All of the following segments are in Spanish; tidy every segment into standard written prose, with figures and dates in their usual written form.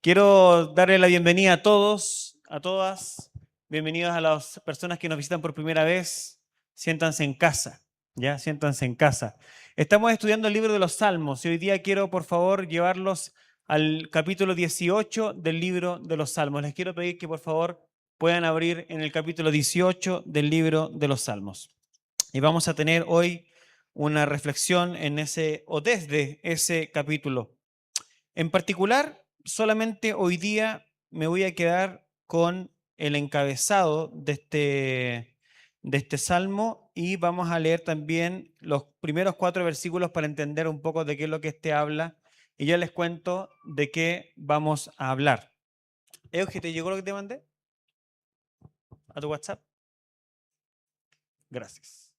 Quiero darle la bienvenida a todos, a todas. Bienvenidos a las personas que nos visitan por primera vez. Siéntanse en casa, ¿ya? Siéntanse en casa. Estamos estudiando el libro de los Salmos y hoy día quiero, por favor, llevarlos al capítulo 18 del libro de los Salmos. Les quiero pedir que, por favor, puedan abrir en el capítulo 18 del libro de los Salmos. Y vamos a tener hoy una reflexión en ese o desde ese capítulo. En particular, solamente hoy día me voy a quedar con el encabezado de este salmo y vamos a leer también los primeros 4 versículos para entender un poco de qué es lo que este habla y ya les cuento de qué vamos a hablar. Euge, ¿te llegó lo que te mandé? ¿A tu WhatsApp? Gracias.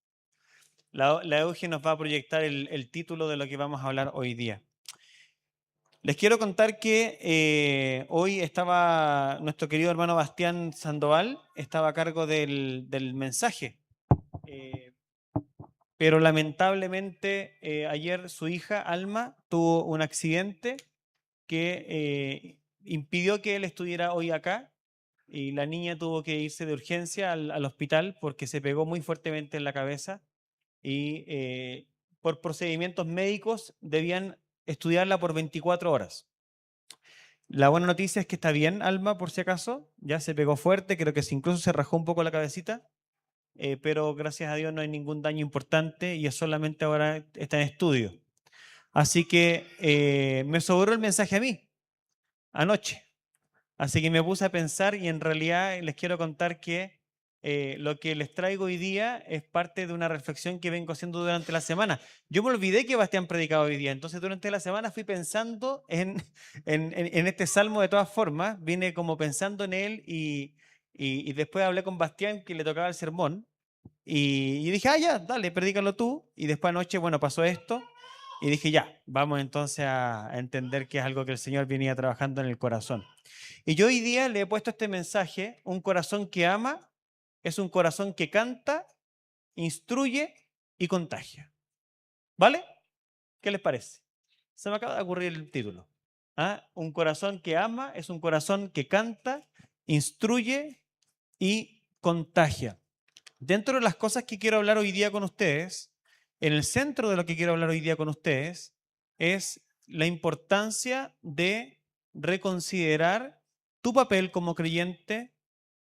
La Euge nos va a proyectar el título de lo que vamos a hablar hoy día. Les quiero contar que hoy estaba nuestro querido hermano Bastián Sandoval, estaba a cargo del mensaje, eh, pero lamentablemente ayer su hija Alma tuvo un accidente que impidió que él estuviera hoy acá y la niña tuvo que irse de urgencia al hospital porque se pegó muy fuertemente en la cabeza y por procedimientos médicos debían estudiarla por 24 horas. La buena noticia es que está bien, Alma, por si acaso. Ya se pegó fuerte, creo que incluso se rajó un poco la cabecita, pero gracias a Dios no hay ningún daño importante y es solamente ahora está en estudio. Así que me sobró el mensaje a mí anoche. Así que me puse a pensar y en realidad les quiero contar que lo que les traigo hoy día es parte de una reflexión que vengo haciendo durante la semana. Yo me olvidé que Bastián predicaba hoy día, entonces durante la semana fui pensando en este salmo de todas formas, vine como pensando en él y después hablé con Bastián que le tocaba el sermón y dije, ya, dale, predícalo tú. Y después anoche, bueno, pasó esto y dije, ya, vamos entonces a entender que es algo que el Señor venía trabajando en el corazón. Y yo hoy día le he puesto este mensaje: un corazón que ama es un corazón que canta, instruye y contagia. ¿Vale? ¿Qué les parece? Se me acaba de ocurrir el título. ¿Ah? Un corazón que ama es un corazón que canta, instruye y contagia. Dentro de las cosas que quiero hablar hoy día con ustedes, en el centro de lo que quiero hablar hoy día con ustedes, es la importancia de reconsiderar tu papel como creyente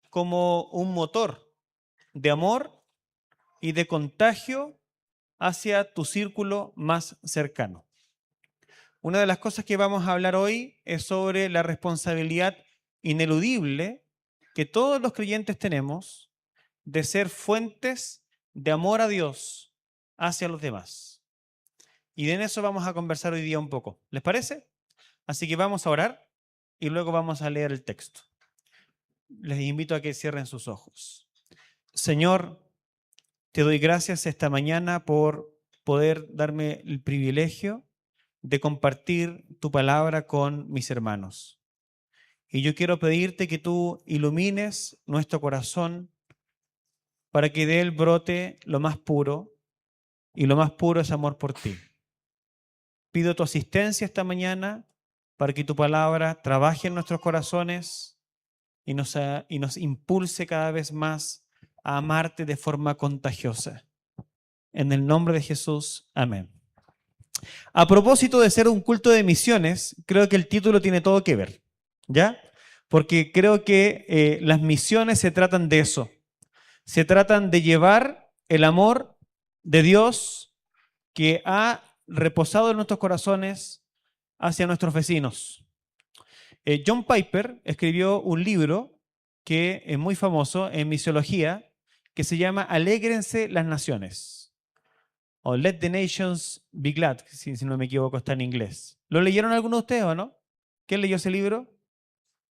como un motor de amor y de contagio hacia tu círculo más cercano. Una de las cosas que vamos a hablar hoy es sobre la responsabilidad ineludible que todos los creyentes tenemos de ser fuentes de amor a Dios hacia los demás. Y en eso vamos a conversar hoy día un poco. ¿Les parece? Así que vamos a orar y luego vamos a leer el texto. Les invito a que cierren sus ojos. Señor, te doy gracias esta mañana por poder darme el privilegio de compartir tu palabra con mis hermanos. Y yo quiero pedirte que tú ilumines nuestro corazón para que de él brote lo más puro, y lo más puro es amor por ti. Pido tu asistencia esta mañana para que tu palabra trabaje en nuestros corazones y nos impulse cada vez más a amarte de forma contagiosa. En el nombre de Jesús, amén. A propósito de ser un culto de misiones, creo que el título tiene todo que ver, ¿ya? Porque creo que las misiones se tratan de eso. Se tratan de llevar el amor de Dios que ha reposado en nuestros corazones hacia nuestros vecinos. John Piper escribió un libro que es muy famoso en misiología, que se llama Alégrense las naciones, o Let the Nations Be Glad, si no me equivoco, está en inglés. ¿Lo leyeron algunos de ustedes o no? ¿Quién leyó ese libro?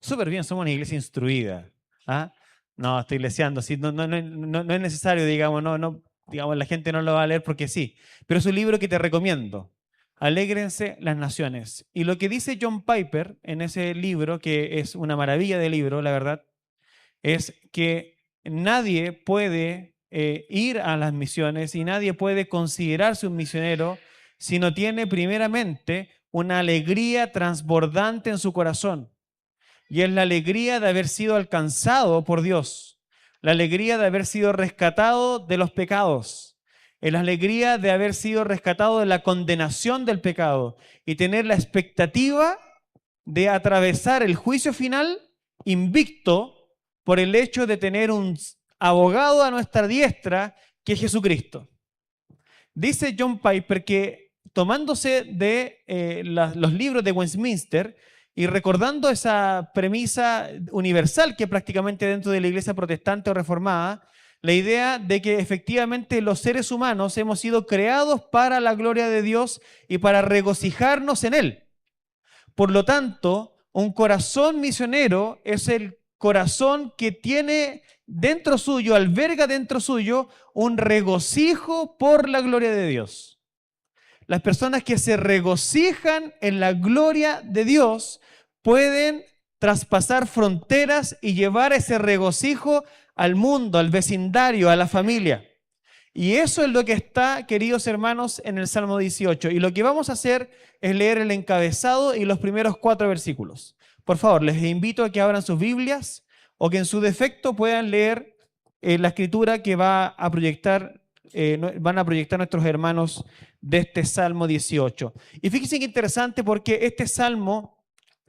Súper bien, somos una iglesia instruida. ¿Ah? No, estoy leseando, sí, no es necesario, digamos, digamos, la gente no lo va a leer porque sí, pero es un libro que te recomiendo. Alégrense las naciones. Y lo que dice John Piper en ese libro, que es una maravilla de libro, la verdad, es que nadie puede ir a las misiones y nadie puede considerarse un misionero si no tiene primeramente una alegría transbordante en su corazón. Y es la alegría de haber sido alcanzado por Dios, la alegría de haber sido rescatado de los pecados, es la alegría de haber sido rescatado de la condenación del pecado y tener la expectativa de atravesar el juicio final invicto por el hecho de tener un abogado a nuestra diestra que es Jesucristo. Dice John Piper que tomándose de los libros de Westminster y recordando esa premisa universal que prácticamente dentro de la iglesia protestante o reformada, la idea de que efectivamente los seres humanos hemos sido creados para la gloria de Dios y para regocijarnos en Él. Por lo tanto, un corazón misionero es el corazón que tiene dentro suyo, alberga dentro suyo un regocijo por la gloria de Dios. Las personas que se regocijan en la gloria de Dios pueden traspasar fronteras y llevar ese regocijo al mundo, al vecindario, a la familia. Y eso es lo que está, queridos hermanos, en el Salmo 18. Y lo que vamos a hacer es leer el encabezado y los primeros 4 versículos. Por favor, les invito a que abran sus Biblias o que en su defecto puedan leer la escritura que van a proyectar nuestros hermanos de este Salmo 18. Y fíjense que interesante porque este Salmo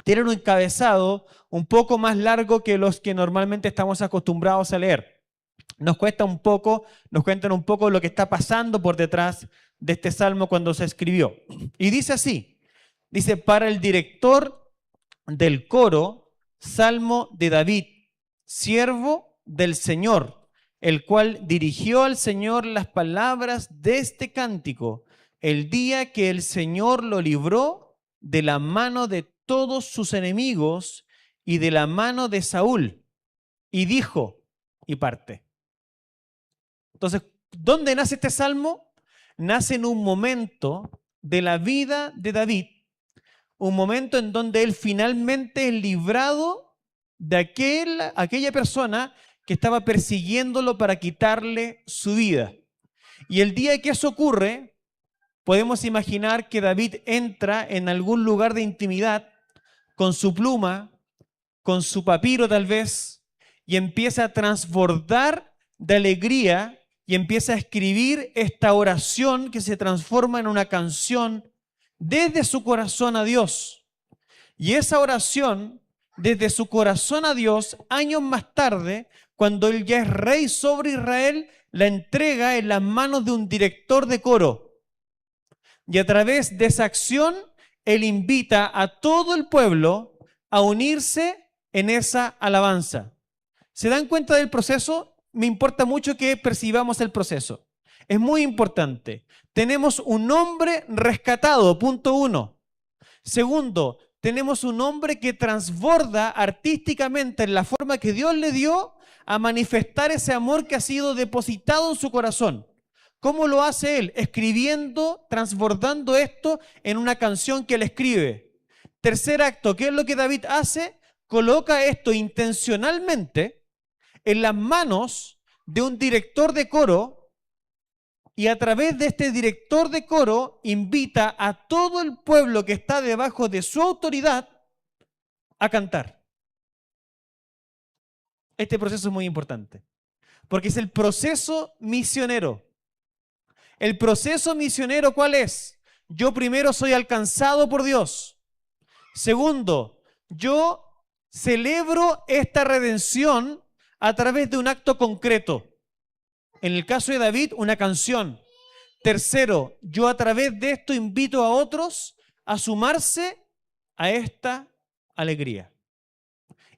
tiene un encabezado un poco más largo que los que normalmente estamos acostumbrados a leer. Nos cuentan un poco lo que está pasando por detrás de este salmo cuando se escribió. Y dice así, dice, para el director del coro, salmo de David, siervo del Señor, el cual dirigió al Señor las palabras de este cántico, el día que el Señor lo libró de la mano de todos sus enemigos y de la mano de Saúl, y dijo, y parte. Entonces, ¿dónde nace este salmo? Nace en un momento de la vida de David, un momento en donde él finalmente es librado de aquella persona que estaba persiguiéndolo para quitarle su vida. Y el día que eso ocurre, podemos imaginar que David entra en algún lugar de intimidad con su pluma, con su papiro tal vez, y empieza a transbordar de alegría y empieza a escribir esta oración que se transforma en una canción desde su corazón a Dios. Y esa oración, desde su corazón a Dios, años más tarde, cuando él ya es rey sobre Israel, la entrega en las manos de un director de coro. Y a través de esa acción, él invita a todo el pueblo a unirse en esa alabanza. ¿Se dan cuenta del proceso? Me importa mucho que percibamos el proceso. Es muy importante. Tenemos un hombre rescatado, punto 1. Segundo, tenemos un hombre que transborda artísticamente en la forma que Dios le dio a manifestar ese amor que ha sido depositado en su corazón. ¿Cómo lo hace él? Escribiendo, transbordando esto en una canción que él escribe. Tercer acto, ¿qué es lo que David hace? Coloca esto intencionalmente en las manos de un director de coro y a través de este director de coro invita a todo el pueblo que está debajo de su autoridad a cantar. Este proceso es muy importante porque es el proceso misionero. ¿El proceso misionero cuál es? Yo primero soy alcanzado por Dios. Segundo, yo celebro esta redención a través de un acto concreto. En el caso de David, una canción. Tercero, yo a través de esto invito a otros a sumarse a esta alegría.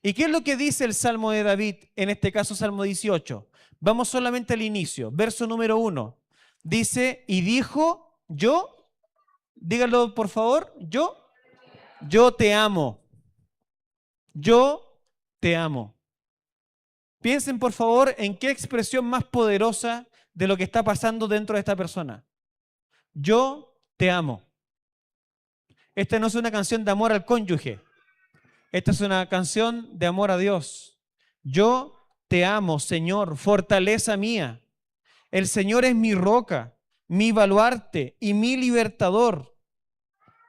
¿Y qué es lo que dice el Salmo de David, en este caso Salmo 18? Vamos solamente al inicio, verso número 1. Dice, y dijo, yo, díganlo por favor, yo te amo. Yo te amo. Piensen por favor en qué expresión más poderosa de lo que está pasando dentro de esta persona. Yo te amo. Esta no es una canción de amor al cónyuge. Esta es una canción de amor a Dios. Yo te amo, Señor, fortaleza mía. El Señor es mi roca, mi baluarte y mi libertador.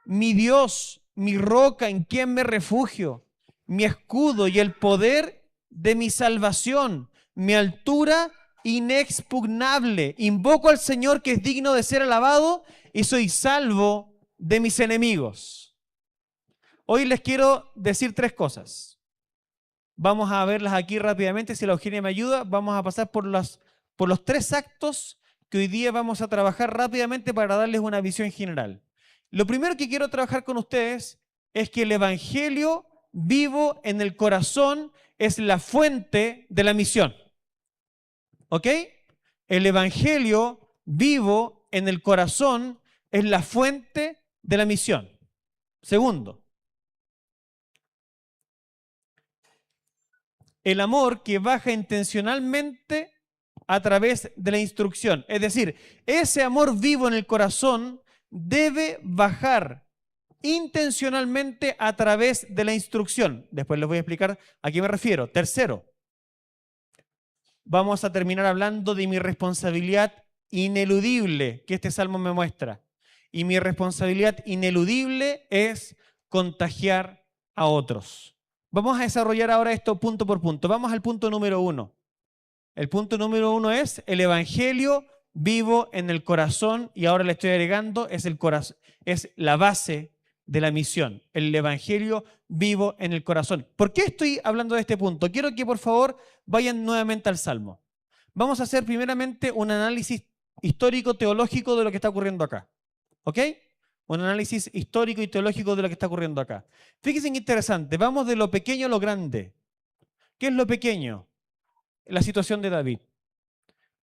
mi Dios, mi roca en quien me refugio, mi escudo y el poder de mi salvación, mi altura inexpugnable. Invoco al Señor que es digno de ser alabado y soy salvo de mis enemigos. Hoy les quiero decir tres cosas. Vamos a verlas aquí rápidamente. Si la Eugenia me ayuda, vamos a pasar por los tres actos que hoy día vamos a trabajar rápidamente para darles una visión general. Lo primero que quiero trabajar con ustedes es que el Evangelio vivo en el corazón es la fuente de la misión. ¿Ok? El Evangelio vivo en el corazón es la fuente de la misión. Segundo, el amor que baja intencionalmente a través de la instrucción. Es decir, ese amor vivo en el corazón debe bajar intencionalmente a través de la instrucción. Después les voy a explicar a qué me refiero. Tercero, vamos a terminar hablando de mi responsabilidad ineludible que este salmo me muestra. Y mi responsabilidad ineludible es contagiar a otros. Vamos a desarrollar ahora esto punto por punto. Vamos al punto número 1. El punto número 1 es el Evangelio vivo en el corazón, y ahora le estoy agregando, es la base de la misión, el Evangelio vivo en el corazón. ¿Por qué estoy hablando de este punto? Quiero que por favor vayan nuevamente al Salmo. Vamos a hacer primeramente un análisis histórico-teológico de lo que está ocurriendo acá. ¿Ok? Un análisis histórico y teológico de lo que está ocurriendo acá. Fíjense qué interesante, vamos de lo pequeño a lo grande. ¿Qué es lo pequeño? La situación de David.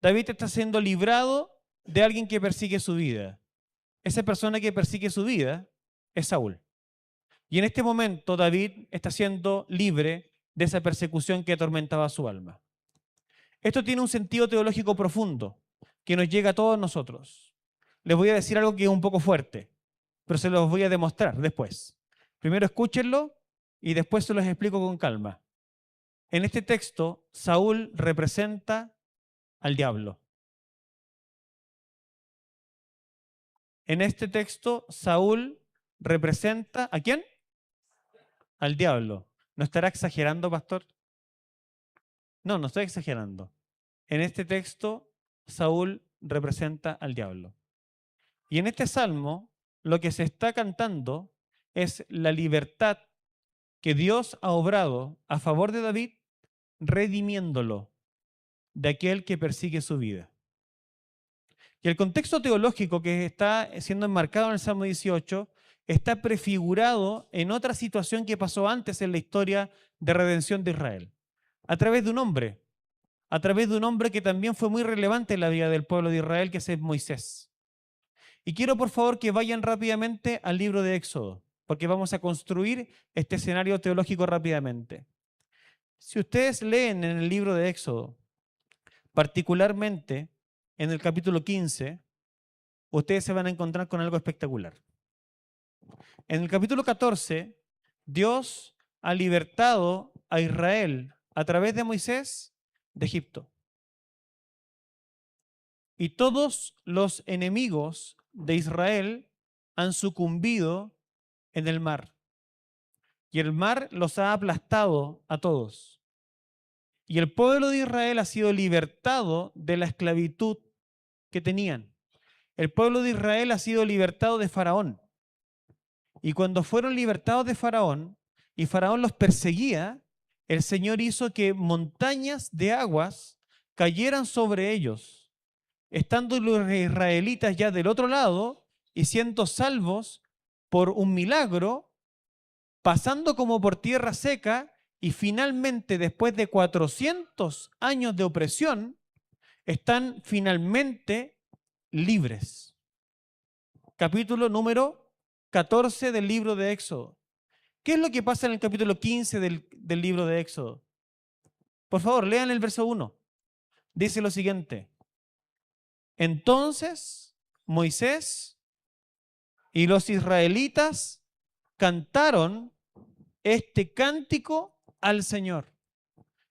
David está siendo librado de alguien que persigue su vida. Esa persona que persigue su vida es Saúl. Y en este momento David está siendo libre de esa persecución que atormentaba su alma. Esto tiene un sentido teológico profundo que nos llega a todos nosotros. Les voy a decir algo que es un poco fuerte, pero se los voy a demostrar después. Primero escúchenlo y después se los explico con calma. En este texto, Saúl representa al diablo. En este texto, Saúl representa ¿a quién? Al diablo. ¿No estará exagerando, pastor? No, no estoy exagerando. En este texto, Saúl representa al diablo. Y en este salmo, lo que se está cantando es la libertad que Dios ha obrado a favor de David, redimiéndolo de aquel que persigue su vida. Y el contexto teológico que está siendo enmarcado en el Salmo 18 está prefigurado en otra situación que pasó antes en la historia de redención de Israel. A través de un hombre que también fue muy relevante en la vida del pueblo de Israel, que es Moisés. Y quiero por favor que vayan rápidamente al libro de Éxodo, porque vamos a construir este escenario teológico rápidamente. Si ustedes leen en el libro de Éxodo, particularmente en el capítulo 15, ustedes se van a encontrar con algo espectacular. En el capítulo 14, Dios ha libertado a Israel a través de Moisés de Egipto. Y todos los enemigos de Israel han sucumbido en el mar. Y el mar los ha aplastado a todos. Y el pueblo de Israel ha sido libertado de la esclavitud que tenían. El pueblo de Israel ha sido libertado de Faraón. Y cuando fueron libertados de Faraón, y Faraón los perseguía, el Señor hizo que montañas de aguas cayeran sobre ellos, estando los israelitas ya del otro lado y siendo salvos por un milagro, pasando como por tierra seca, y finalmente, después de 400 años de opresión, están finalmente libres. Capítulo número 14 del libro de Éxodo. ¿Qué es lo que pasa en el capítulo 15 del libro de Éxodo? Por favor, lean el verso 1. Dice lo siguiente. Entonces Moisés y los israelitas cantaron este cántico al Señor.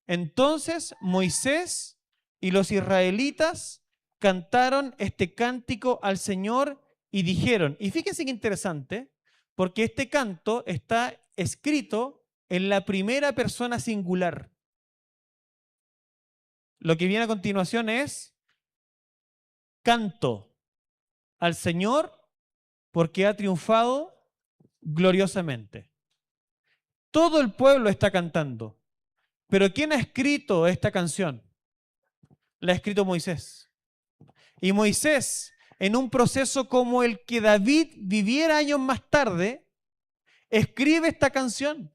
Entonces Moisés y los israelitas cantaron este cántico al Señor y dijeron, y fíjense qué interesante, porque este canto está escrito en la primera persona singular. Lo que viene a continuación es canto al Señor porque ha triunfado gloriosamente. Todo el pueblo está cantando. Pero ¿quién ha escrito esta canción? La ha escrito Moisés. Y Moisés, en un proceso como el que David viviera años más tarde, escribe esta canción.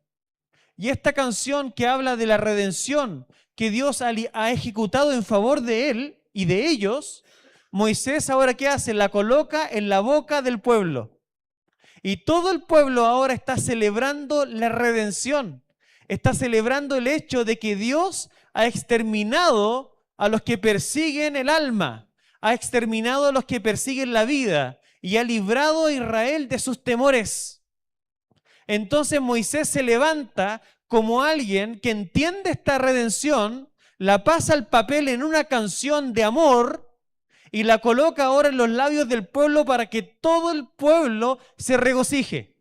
Y esta canción que habla de la redención que Dios ha ejecutado en favor de él y de ellos, Moisés ahora ¿qué hace? La coloca en la boca del pueblo. Y todo el pueblo ahora está celebrando la redención. Está celebrando el hecho de que Dios ha exterminado a los que persiguen el alma, ha exterminado a los que persiguen la vida y ha librado a Israel de sus temores. Entonces Moisés se levanta como alguien que entiende esta redención, la pasa al papel en una canción de amor y la coloca ahora en los labios del pueblo para que todo el pueblo se regocije.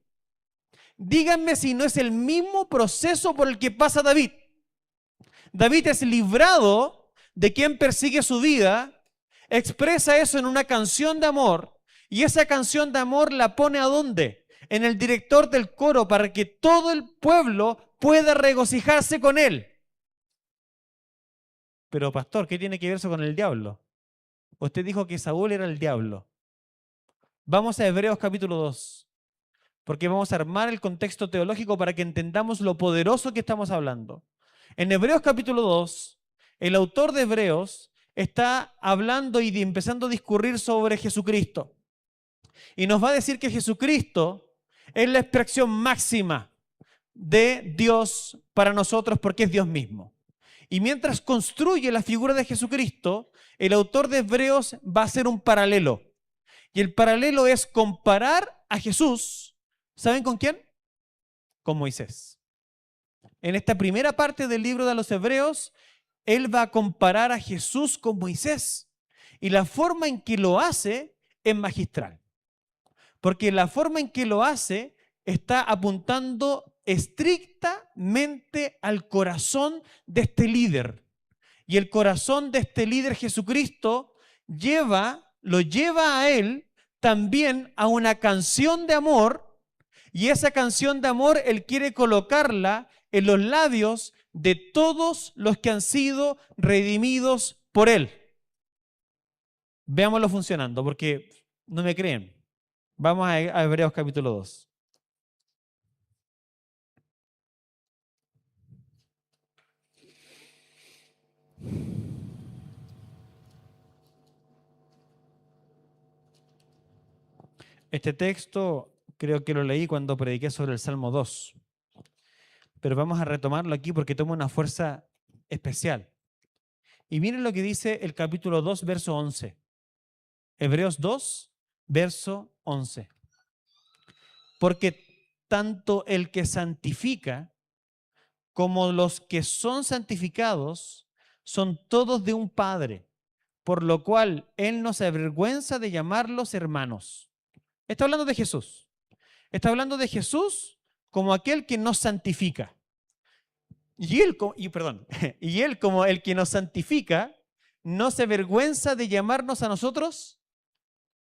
Díganme si no es el mismo proceso por el que pasa David. David es librado de quien persigue su vida, expresa eso en una canción de amor y esa canción de amor la pone ¿a dónde? En el director del coro para que todo el pueblo pueda regocijarse con él. Pero pastor, ¿qué tiene que ver eso con el diablo? Usted dijo que Saúl era el diablo. Vamos a Hebreos capítulo 2, porque vamos a armar el contexto teológico para que entendamos lo poderoso que estamos hablando. En Hebreos capítulo 2, el autor de Hebreos está hablando y empezando a discurrir sobre Jesucristo. Y nos va a decir que Jesucristo es la expresión máxima de Dios para nosotros porque es Dios mismo. Y mientras construye la figura de Jesucristo, el autor de Hebreos va a hacer un paralelo. Y el paralelo es comparar a Jesús, ¿saben con quién? Con Moisés. En esta primera parte del libro de los Hebreos, él va a comparar a Jesús con Moisés. Y la forma en que lo hace es magistral. Porque la forma en que lo hace está apuntando estrictamente al corazón de este líder. Y el corazón de este líder Jesucristo lo lleva a él también a una canción de amor, y esa canción de amor él quiere colocarla en los labios de todos los que han sido redimidos por él. Veámoslo funcionando, porque no me creen. Vamos a Hebreos capítulo 2. Este texto creo que lo leí cuando prediqué sobre el Salmo 2, pero vamos a retomarlo aquí porque toma una fuerza especial. Y miren lo que dice el capítulo 2, verso 11. Hebreos 2, verso 11. Porque tanto el que santifica como los que son santificados son todos de un Padre, por lo cual Él no se avergüenza de llamarlos hermanos. Está hablando de Jesús. Está hablando de Jesús como aquel que nos santifica. Y él como el que nos santifica, no se avergüenza de llamarnos a nosotros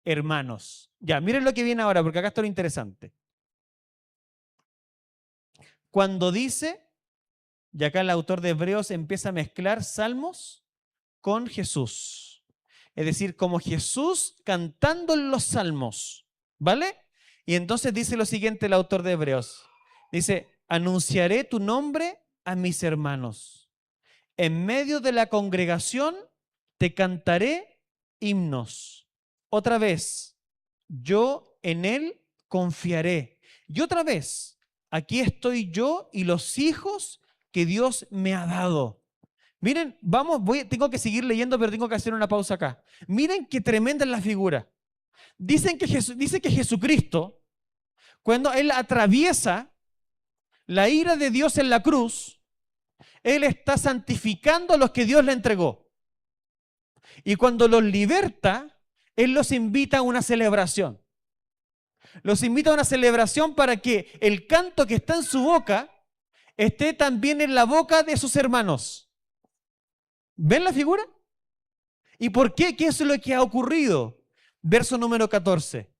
hermanos. Ya, miren lo que viene ahora, porque acá está lo interesante. Cuando dice, y acá el autor de Hebreos empieza a mezclar salmos con Jesús. Es decir, como Jesús cantando en los salmos. ¿Vale? Y entonces dice lo siguiente el autor de Hebreos. Dice, anunciaré tu nombre a mis hermanos. En medio de la congregación te cantaré himnos. Otra vez, yo en él confiaré. Y otra vez, aquí estoy yo y los hijos que Dios me ha dado. Miren, tengo que seguir leyendo, pero tengo que hacer una pausa acá. Miren qué tremenda es la figura. Dice que Jesucristo, cuando Él atraviesa la ira de Dios en la cruz, Él está santificando a los que Dios le entregó. Y cuando los liberta, Él los invita a una celebración. Los invita a una celebración para que el canto que está en su boca esté también en la boca de sus hermanos. ¿Ven la figura? ¿Y por qué? ¿Qué es lo que ha ocurrido? Verso número 14.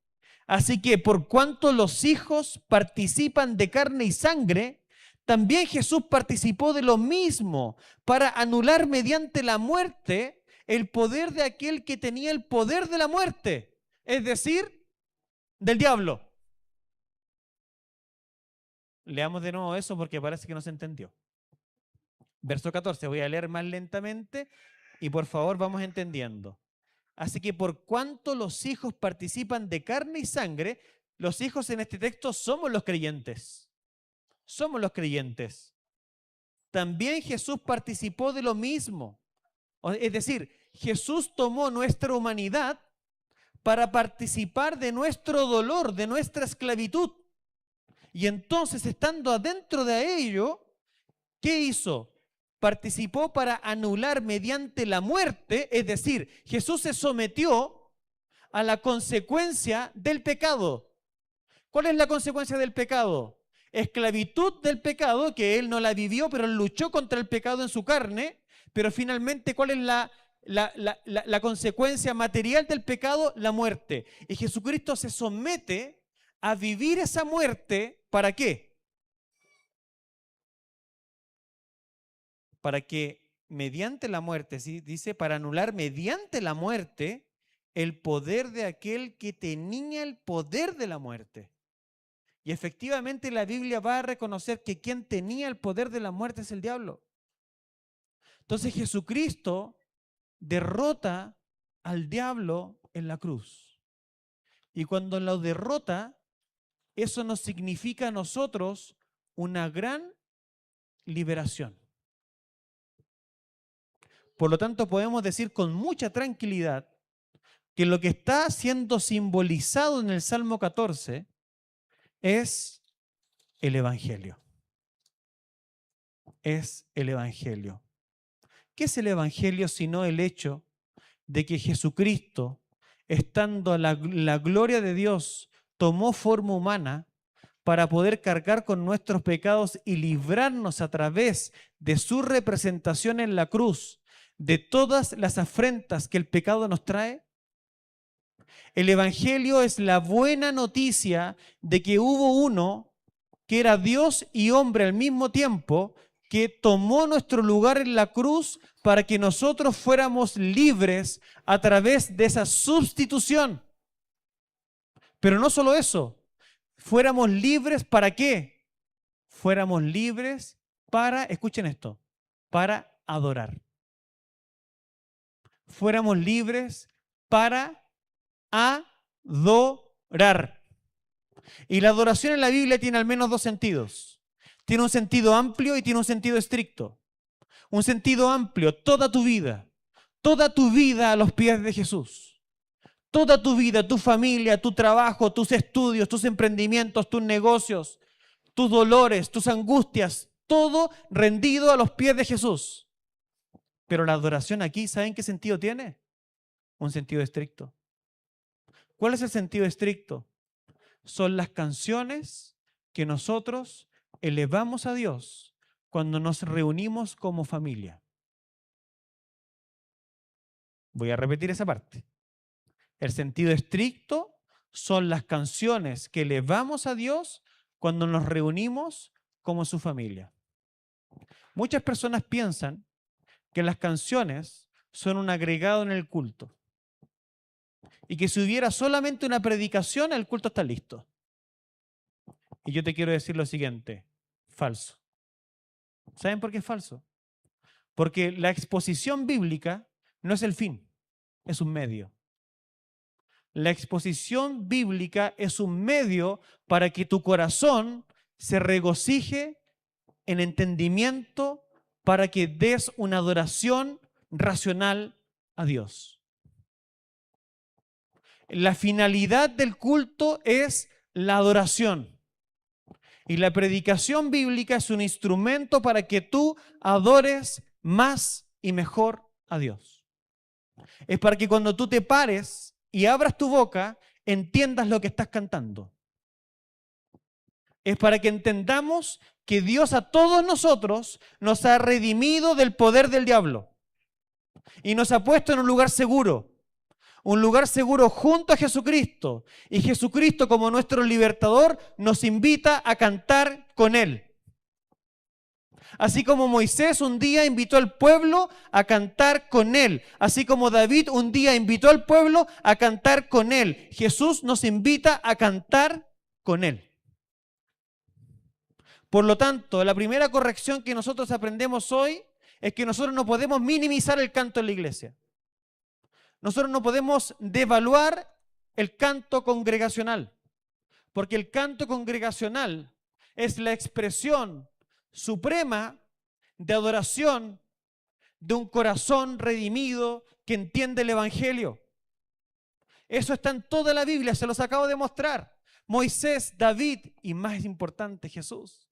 Así que por cuanto los hijos participan de carne y sangre, también Jesús participó de lo mismo para anular mediante la muerte el poder de aquel que tenía el poder de la muerte, es decir, del diablo. Leamos de nuevo eso porque parece que no se entendió. Verso 14, voy a leer más lentamente y por favor vamos entendiendo. Así que por cuanto los hijos participan de carne y sangre, los hijos en este texto somos los creyentes. Somos los creyentes. También Jesús participó de lo mismo. Es decir, Jesús tomó nuestra humanidad para participar de nuestro dolor, de nuestra esclavitud. Y entonces, estando adentro de ello, ¿qué hizo? Participó para anular mediante la muerte, es decir, Jesús se sometió a la consecuencia del pecado. ¿Cuál es la consecuencia del pecado? Esclavitud del pecado, que él no la vivió, pero luchó contra el pecado en su carne, pero finalmente, ¿cuál es la consecuencia material del pecado? La muerte. Y Jesucristo se somete a vivir esa muerte, ¿para qué? Para que mediante la muerte, ¿sí? Dice, para anular mediante la muerte el poder de aquel que tenía el poder de la muerte. Y efectivamente la Biblia va a reconocer que quien tenía el poder de la muerte es el diablo. Entonces Jesucristo derrota al diablo en la cruz. Y cuando lo derrota, eso nos significa a nosotros una gran liberación. Por lo tanto, podemos decir con mucha tranquilidad que lo que está siendo simbolizado en el Salmo 14 es el Evangelio. Es el Evangelio. ¿Qué es el Evangelio sino el hecho de que Jesucristo, estando la gloria de Dios, tomó forma humana para poder cargar con nuestros pecados y librarnos a través de su representación en la cruz de todas las afrentas que el pecado nos trae? El Evangelio es la buena noticia de que hubo uno que era Dios y hombre al mismo tiempo, que tomó nuestro lugar en la cruz para que nosotros fuéramos libres a través de esa sustitución. Pero no solo eso, fuéramos libres ¿para qué? Fuéramos libres para, escuchen esto, para adorar. Fuéramos libres para adorar. Y la adoración en la Biblia tiene al menos dos sentidos. Tiene un sentido amplio y tiene un sentido estricto. Un sentido amplio, toda tu vida a los pies de Jesús. Toda tu vida, tu familia, tu trabajo, tus estudios, tus emprendimientos, tus negocios, tus dolores, tus angustias, todo rendido a los pies de Jesús. Pero la adoración aquí, ¿saben qué sentido tiene? Un sentido estricto. ¿Cuál es el sentido estricto? Son las canciones que nosotros elevamos a Dios cuando nos reunimos como familia. Voy a repetir esa parte. El sentido estricto son las canciones que elevamos a Dios cuando nos reunimos como su familia. Muchas personas piensan que las canciones son un agregado en el culto y que si hubiera solamente una predicación, el culto está listo. Y yo te quiero decir lo siguiente, falso. ¿Saben por qué es falso? Porque la exposición bíblica no es el fin, es un medio. La exposición bíblica es un medio para que tu corazón se regocije en entendimiento, para que des una adoración racional a Dios. La finalidad del culto es la adoración. Y la predicación bíblica es un instrumento para que tú adores más y mejor a Dios. Es para que cuando tú te pares y abras tu boca, entiendas lo que estás cantando. Es para que entendamos que Dios a todos nosotros nos ha redimido del poder del diablo y nos ha puesto en un lugar seguro junto a Jesucristo. Y Jesucristo, como nuestro libertador, nos invita a cantar con Él. Así como Moisés un día invitó al pueblo a cantar con Él. Así como David un día invitó al pueblo a cantar con Él. Jesús nos invita a cantar con Él. Por lo tanto, la primera corrección que nosotros aprendemos hoy es que nosotros no podemos minimizar el canto en la iglesia. Nosotros no podemos devaluar el canto congregacional, porque el canto congregacional es la expresión suprema de adoración de un corazón redimido que entiende el Evangelio. Eso está en toda la Biblia, se los acabo de mostrar. Moisés, David y, más importante, Jesús.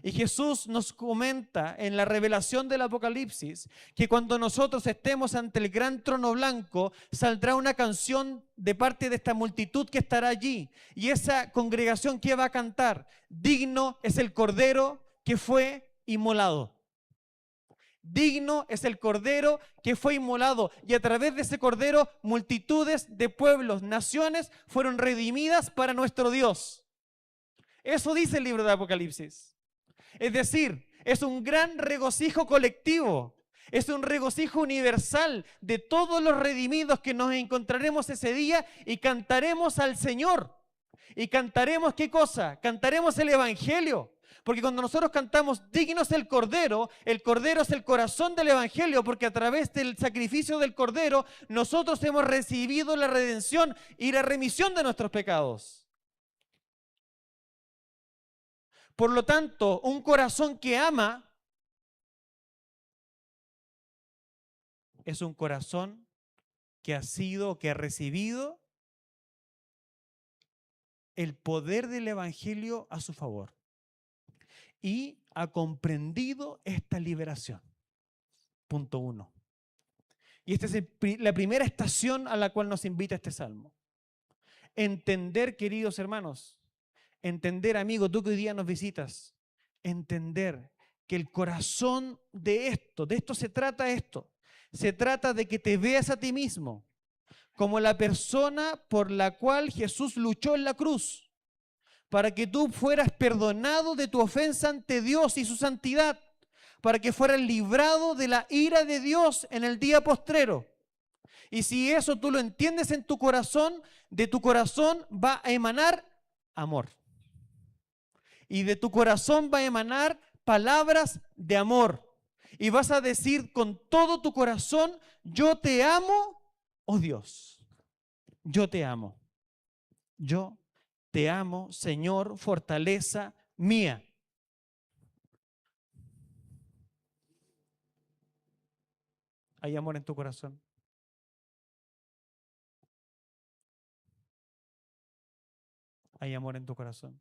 Y Jesús nos comenta en la revelación del Apocalipsis que cuando nosotros estemos ante el gran trono blanco, saldrá una canción de parte de esta multitud que estará allí. Y esa congregación que va a cantar, digno es el Cordero que fue inmolado. Digno es el Cordero que fue inmolado. Y a través de ese Cordero, multitudes de pueblos, naciones, fueron redimidas para nuestro Dios. Eso dice el libro de Apocalipsis. Es decir, es un gran regocijo colectivo, es un regocijo universal de todos los redimidos que nos encontraremos ese día y cantaremos al Señor. ¿Y cantaremos qué cosa? Cantaremos el Evangelio. Porque cuando nosotros cantamos dignos el Cordero es el corazón del Evangelio, porque a través del sacrificio del Cordero nosotros hemos recibido la redención y la remisión de nuestros pecados. Por lo tanto, un corazón que ama es un corazón que ha recibido el poder del Evangelio a su favor y ha comprendido esta liberación. Punto 1. Y esta es la primera estación a la cual nos invita este salmo. Entender, queridos hermanos, entender, amigo, tú que hoy día nos visitas, entender que el corazón de esto se trata esto. Se trata de que te veas a ti mismo como la persona por la cual Jesús luchó en la cruz, para que tú fueras perdonado de tu ofensa ante Dios y su santidad, para que fueras librado de la ira de Dios en el día postrero. Y si eso tú lo entiendes en tu corazón, de tu corazón va a emanar amor. Y de tu corazón va a emanar palabras de amor. Y vas a decir con todo tu corazón, yo te amo, oh Dios. Yo te amo. Yo te amo, Señor, fortaleza mía. ¿Hay amor en tu corazón? ¿Hay amor en tu corazón?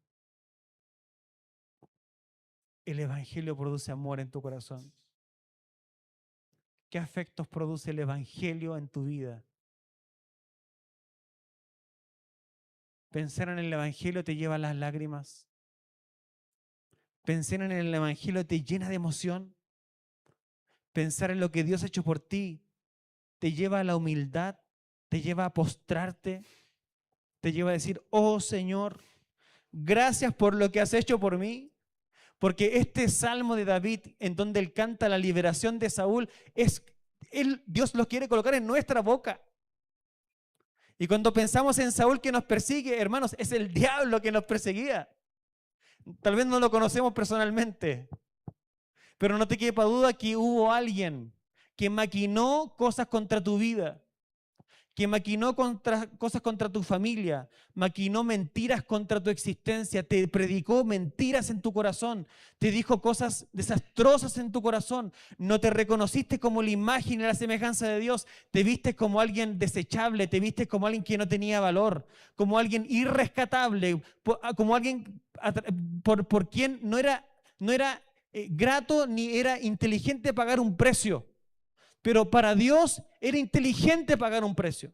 El Evangelio produce amor en tu corazón. ¿Qué afectos produce el Evangelio en tu vida? Pensar en el Evangelio te lleva a las lágrimas. Pensar en el Evangelio te llena de emoción. Pensar en lo que Dios ha hecho por ti te lleva a la humildad, te lleva a postrarte, te lleva a decir, oh Señor, gracias por lo que has hecho por mí. Porque este salmo de David, en donde él canta la liberación de Saúl, Dios lo quiere colocar en nuestra boca. Y cuando pensamos en Saúl que nos persigue, hermanos, es el diablo que nos perseguía. Tal vez no lo conocemos personalmente, pero no te quepa duda que hubo alguien que maquinó cosas contra tu vida, que maquinó cosas contra tu familia, maquinó mentiras contra tu existencia, te predicó mentiras en tu corazón, te dijo cosas desastrosas en tu corazón, no te reconociste como la imagen y la semejanza de Dios, te viste como alguien desechable, te viste como alguien que no tenía valor, como alguien irrescatable, como alguien por quien no era grato ni era inteligente pagar un precio. Pero para Dios era inteligente pagar un precio.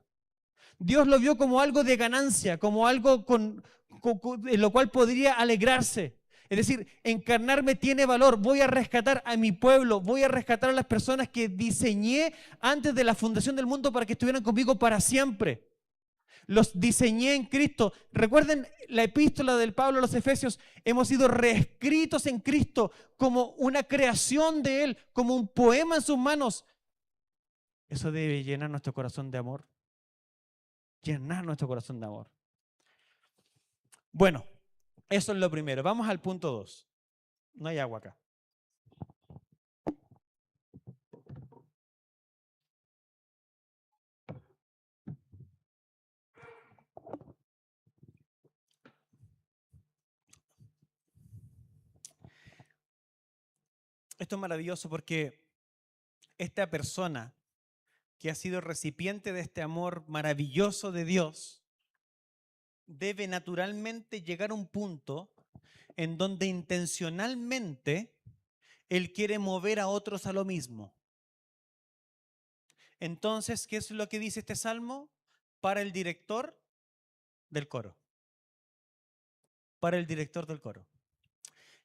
Dios lo vio como algo de ganancia, como algo en lo cual podría alegrarse. Es decir, encarnarme tiene valor. Voy a rescatar a mi pueblo, voy a rescatar a las personas que diseñé antes de la fundación del mundo para que estuvieran conmigo para siempre. Los diseñé en Cristo. Recuerden la epístola del Pablo a los Efesios. Hemos sido reescritos en Cristo como una creación de Él, como un poema en sus manos. Eso debe llenar nuestro corazón de amor. Llenar nuestro corazón de amor. Bueno, eso es lo primero. Vamos al punto 2. No hay agua acá. Esto es maravilloso porque esta persona que ha sido recipiente de este amor maravilloso de Dios debe naturalmente llegar a un punto en donde intencionalmente Él quiere mover a otros a lo mismo. Entonces, ¿qué es lo que dice este salmo? Para el director del coro. Para el director del coro.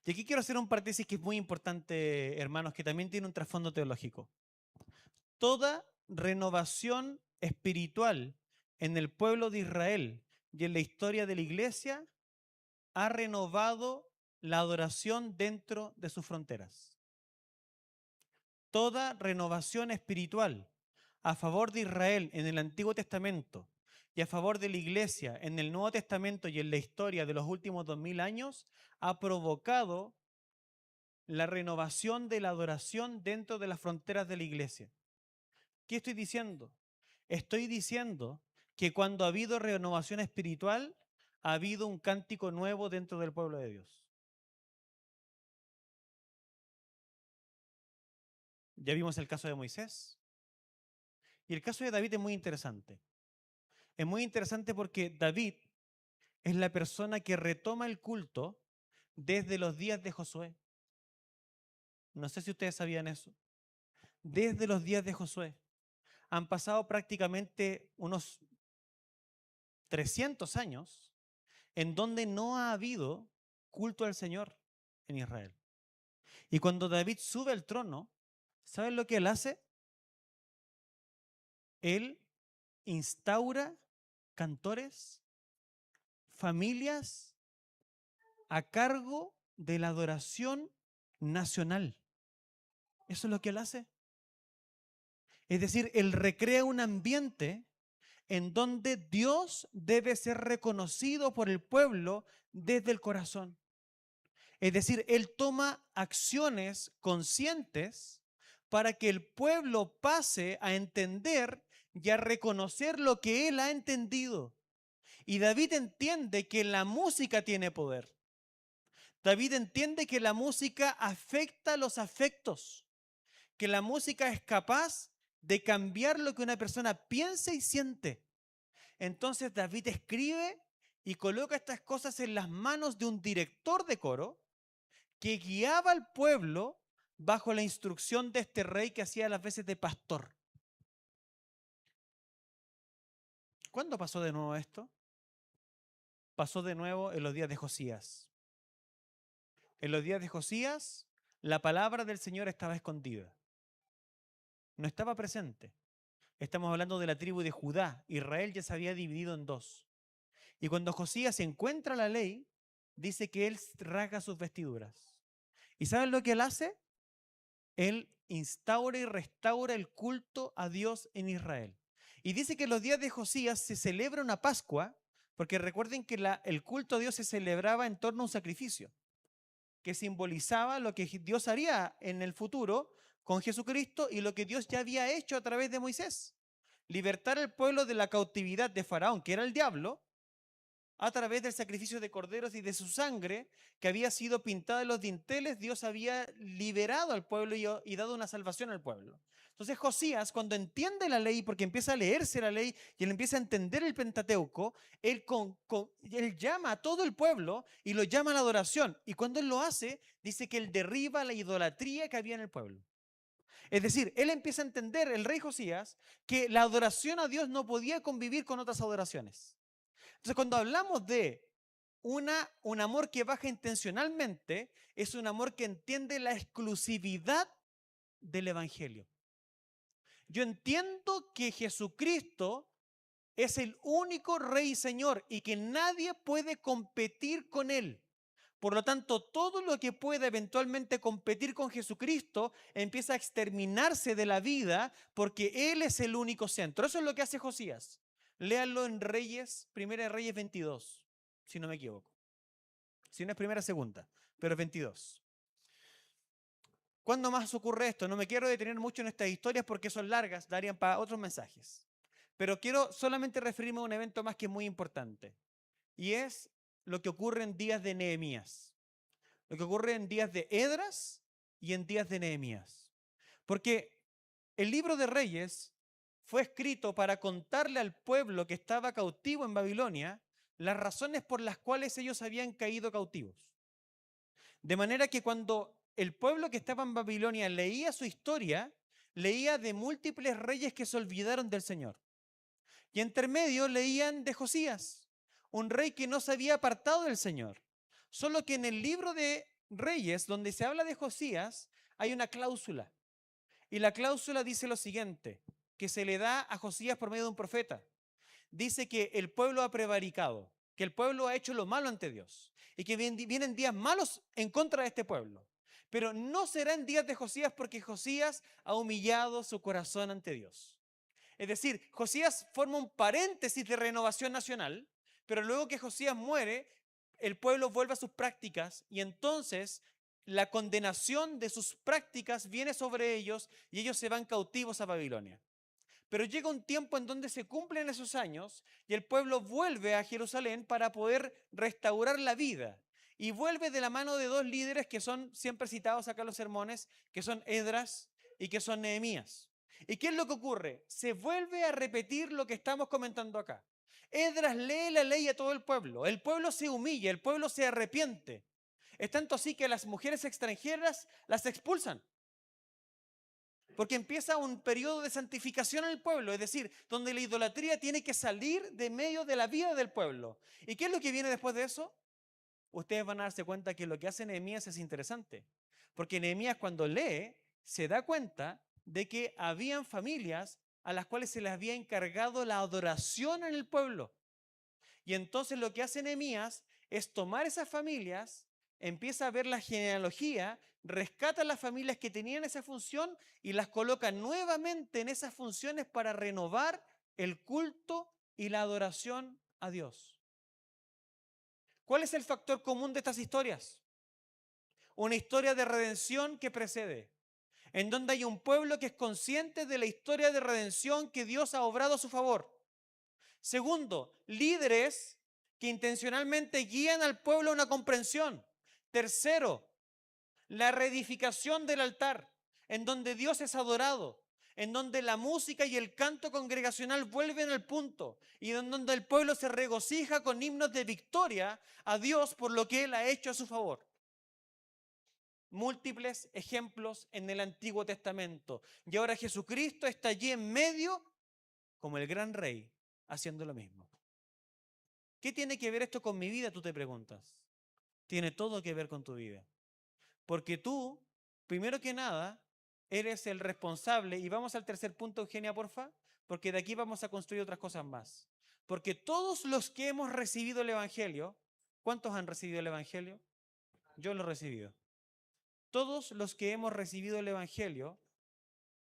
Y aquí quiero hacer un paréntesis que es muy importante, hermanos, que también tiene un trasfondo teológico. Toda renovación espiritual en el pueblo de Israel y en la historia de la iglesia ha renovado la adoración dentro de sus fronteras. Toda renovación espiritual a favor de Israel en el Antiguo Testamento y a favor de la iglesia en el Nuevo Testamento y en la historia de los últimos 2000 años ha provocado la renovación de la adoración dentro de las fronteras de la iglesia. ¿Qué estoy diciendo? Estoy diciendo que cuando ha habido renovación espiritual, ha habido un cántico nuevo dentro del pueblo de Dios. Ya vimos el caso de Moisés. Y el caso de David es muy interesante. Es muy interesante porque David es la persona que retoma el culto desde los días de Josué. No sé si ustedes sabían eso. Desde los días de Josué. Han pasado prácticamente unos 300 años en donde no ha habido culto al Señor en Israel. Y cuando David sube al trono, ¿saben lo que él hace? Él instaura cantores, familias a cargo de la adoración nacional. Eso es lo que él hace. Es decir, él recrea un ambiente en donde Dios debe ser reconocido por el pueblo desde el corazón. Es decir, él toma acciones conscientes para que el pueblo pase a entender y a reconocer lo que él ha entendido. Y David entiende que la música tiene poder. David entiende que la música afecta los afectos, que la música es capaz de cambiar lo que una persona piensa y siente. Entonces David escribe y coloca estas cosas en las manos de un director de coro que guiaba al pueblo bajo la instrucción de este rey que hacía las veces de pastor. ¿Cuándo pasó de nuevo esto? Pasó de nuevo en los días de Josías. En los días de Josías, la palabra del Señor estaba escondida. No estaba presente. Estamos hablando de la tribu de Judá. Israel ya se había dividido en dos. Y cuando Josías encuentra la ley, dice que él rasga sus vestiduras. ¿Y saben lo que él hace? Él instaura y restaura el culto a Dios en Israel. Y dice que en los días de Josías se celebra una Pascua, porque recuerden que el culto a Dios se celebraba en torno a un sacrificio, que simbolizaba lo que Dios haría en el futuro con Jesucristo y lo que Dios ya había hecho a través de Moisés. Libertar al pueblo de la cautividad de Faraón, que era el diablo, a través del sacrificio de corderos y de su sangre que había sido pintada en los dinteles. Dios había liberado al pueblo y dado una salvación al pueblo. Entonces Josías, cuando entiende la ley, porque empieza a leerse la ley y él empieza a entender el Pentateuco, él llama a todo el pueblo y lo llama a la adoración. Y cuando él lo hace, dice que él derriba la idolatría que había en el pueblo. Es decir, él empieza a entender, el rey Josías, que la adoración a Dios no podía convivir con otras adoraciones. Entonces, cuando hablamos de un amor que baja intencionalmente, es un amor que entiende la exclusividad del Evangelio. Yo entiendo que Jesucristo es el único Rey y Señor y que nadie puede competir con Él. Por lo tanto, todo lo que pueda eventualmente competir con Jesucristo empieza a exterminarse de la vida porque Él es el único centro. Eso es lo que hace Josías. Léanlo en Reyes, Primera de Reyes 22, si no me equivoco. Si no es primera, segunda, pero 22. ¿Cuándo más ocurre esto? No me quiero detener mucho en estas historias porque son largas, darían para otros mensajes. Pero quiero solamente referirme a un evento más que es muy importante. Y es lo que ocurre en días de Nehemías. Lo que ocurre en días de Esdras y en días de Nehemías. Porque el libro de Reyes fue escrito para contarle al pueblo que estaba cautivo en Babilonia las razones por las cuales ellos habían caído cautivos. De manera que cuando el pueblo que estaba en Babilonia leía su historia, leía de múltiples reyes que se olvidaron del Señor. Y entre medio leían de Josías, un rey que no se había apartado del Señor. Solo que en el libro de Reyes, donde se habla de Josías, hay una cláusula. Y la cláusula dice lo siguiente, que se le da a Josías por medio de un profeta. Dice que el pueblo ha prevaricado, que el pueblo ha hecho lo malo ante Dios y que vienen días malos en contra de este pueblo. Pero no serán días de Josías porque Josías ha humillado su corazón ante Dios. Es decir, Josías forma un paréntesis de renovación nacional, pero luego que Josías muere, el pueblo vuelve a sus prácticas y entonces la condenación de sus prácticas viene sobre ellos y ellos se van cautivos a Babilonia. Pero llega un tiempo en donde se cumplen esos años y el pueblo vuelve a Jerusalén para poder restaurar la vida. Y vuelve de la mano de dos líderes que son siempre citados acá en los sermones, que son Esdras y que son Nehemías. ¿Y qué es lo que ocurre? Se vuelve a repetir lo que estamos comentando acá. Esdras lee la ley a todo el pueblo se humilla, el pueblo se arrepiente. Es tanto así que a las mujeres extranjeras las expulsan. Porque empieza un periodo de santificación en el pueblo, es decir, donde la idolatría tiene que salir de medio de la vida del pueblo. ¿Y qué es lo que viene después de eso? Ustedes van a darse cuenta que lo que hace Nehemías es interesante. Porque Nehemías cuando lee se da cuenta de que habían familias a las cuales se les había encargado la adoración en el pueblo. Y entonces lo que hace Nehemías es tomar esas familias, empieza a ver la genealogía, rescata las familias que tenían esa función y las coloca nuevamente en esas funciones para renovar el culto y la adoración a Dios. ¿Cuál es el factor común de estas historias? Una historia de redención que precede, en donde hay un pueblo que es consciente de la historia de redención que Dios ha obrado a su favor. Segundo, líderes que intencionalmente guían al pueblo a una comprensión. Tercero, la reedificación del altar, en donde Dios es adorado, en donde la música y el canto congregacional vuelven al punto y en donde el pueblo se regocija con himnos de victoria a Dios por lo que Él ha hecho a su favor. Múltiples ejemplos en el Antiguo Testamento. Y ahora Jesucristo está allí en medio como el gran rey haciendo lo mismo. ¿Qué tiene que ver esto con mi vida? Tú te preguntas. Tiene todo que ver con tu vida. Porque tú, primero que nada, eres el responsable. Y vamos al tercer punto, Eugenia, porfa, porque de aquí vamos a construir otras cosas más. Porque todos los que hemos recibido el Evangelio, ¿cuántos han recibido el Evangelio? Yo lo he recibido. Todos los que hemos recibido el Evangelio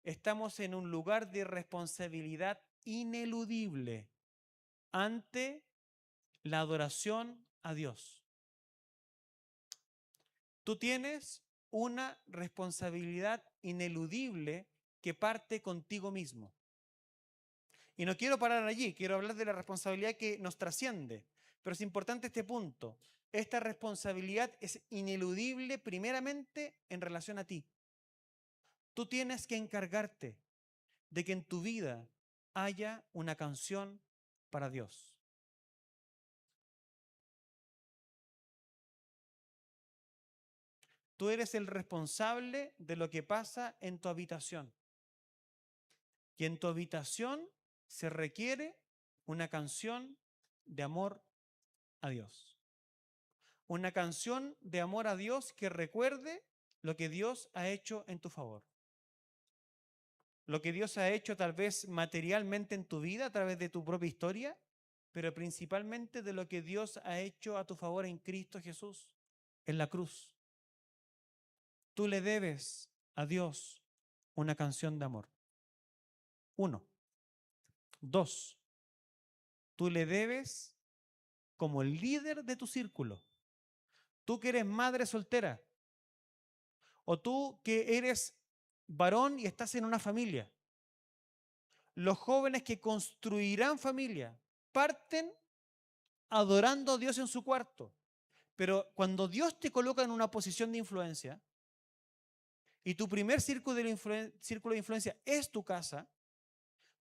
estamos en un lugar de responsabilidad ineludible ante la adoración a Dios. Tú tienes una responsabilidad ineludible que parte contigo mismo. Y no quiero parar allí, quiero hablar de la responsabilidad que nos trasciende. Pero es importante este punto. Esta responsabilidad es ineludible primeramente en relación a ti. Tú tienes que encargarte de que en tu vida haya una canción para Dios. tú eres el responsable de lo que pasa en tu habitación. Y en tu habitación se requiere una canción de amor a Dios. Una canción de amor a Dios que recuerde lo que Dios ha hecho en tu favor. Lo que Dios ha hecho tal vez materialmente en tu vida a través de tu propia historia, pero principalmente de lo que Dios ha hecho a tu favor en Cristo Jesús, en la cruz. Tú le debes a Dios una canción de amor. 1. 2. Tú le debes como el líder de tu círculo. Tú que eres madre soltera, o tú que eres varón y estás en una familia. Los jóvenes que construirán familia parten adorando a Dios en su cuarto. Pero cuando Dios te coloca en una posición de influencia y tu primer círculo de influencia es tu casa,